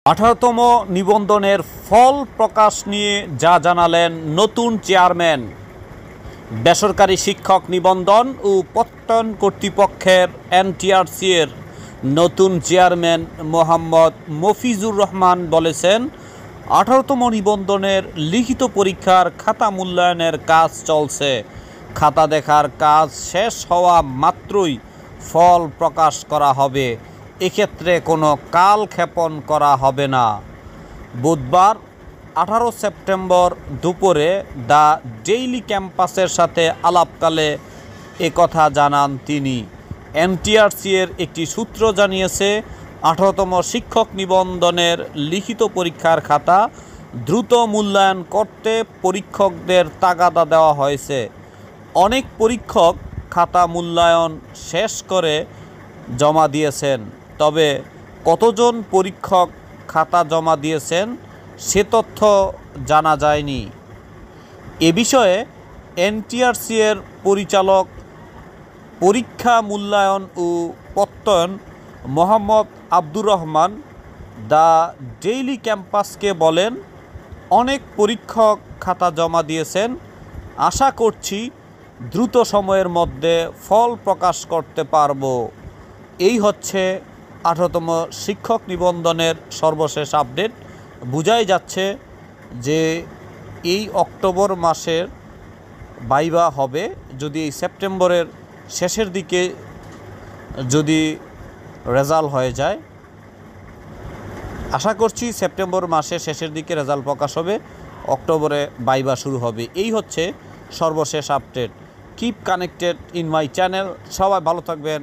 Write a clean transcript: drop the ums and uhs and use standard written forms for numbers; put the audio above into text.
18তম নিবন্ধনের ফল প্রকাশ নিয়ে যা জানালেন নতুন চেয়ারম্যান। বেসরকারি শিক্ষক নিবন্ধন ও প্রত্যয়ন কর্তৃপক্ষের এনটিআরসি এর নতুন চেয়ারম্যান মোহাম্মদ মফিজুর রহমান বলেছেন, 18তম নিবন্ধনের লিখিত পরীক্ষার খাতা মূল্যায়নের কাজ চলছে। খাতা দেখার কাজ শেষ হওয়া মাত্রই ফল প্রকাশ করা হবে। এক্ষেত্রে কোনো কালক্ষেপণ করা হবে না। বুধবার 18 সেপ্টেম্বর দুপুরে দ্য ডেইলি ক্যাম্পাসের সাথে আলাপকালে একথা জানান তিনি। এনটিআরসি এর একটি সূত্র জানিয়েছে, 18তম শিক্ষক নিবন্ধনের লিখিত পরীক্ষার খাতা দ্রুত মূল্যায়ন করতে পরীক্ষকদের তাগাদা দেওয়া হয়েছে। অনেক পরীক্ষক খাতা মূল্যায়ন শেষ করে জমা দিয়েছেন, তবে কতজন পরীক্ষক খাতা জমা দিয়েছেন সে তথ্য জানা যায়নি। এ বিষয়ে এনটিআরসি এর পরিচালক পরীক্ষা মূল্যায়ন ও প্রত্যয়ন মোহাম্মদ আব্দুর রহমান দ্য ডেইলি ক্যাম্পাসকে বলেন, অনেক পরীক্ষক খাতা জমা দিয়েছেন। আশা করছি দ্রুত সময়ের মধ্যে ফল প্রকাশ করতে পারব। এই হচ্ছে 18তম শিক্ষক নিবন্ধনের সর্বশেষ আপডেট। বোঝাই যাচ্ছে যে এই অক্টোবর মাসের ভাইভা হবে, যদি এই সেপ্টেম্বরের শেষের দিকে যদি রেজাল্ট হয়ে যায়। আশা করছি সেপ্টেম্বর মাসের শেষের দিকে রেজাল্ট প্রকাশ হবে, অক্টোবরে ভাইভা শুরু হবে। এই হচ্ছে সর্বশেষ update. Keep connected in my channel. সবাই ভালো থাকবেন।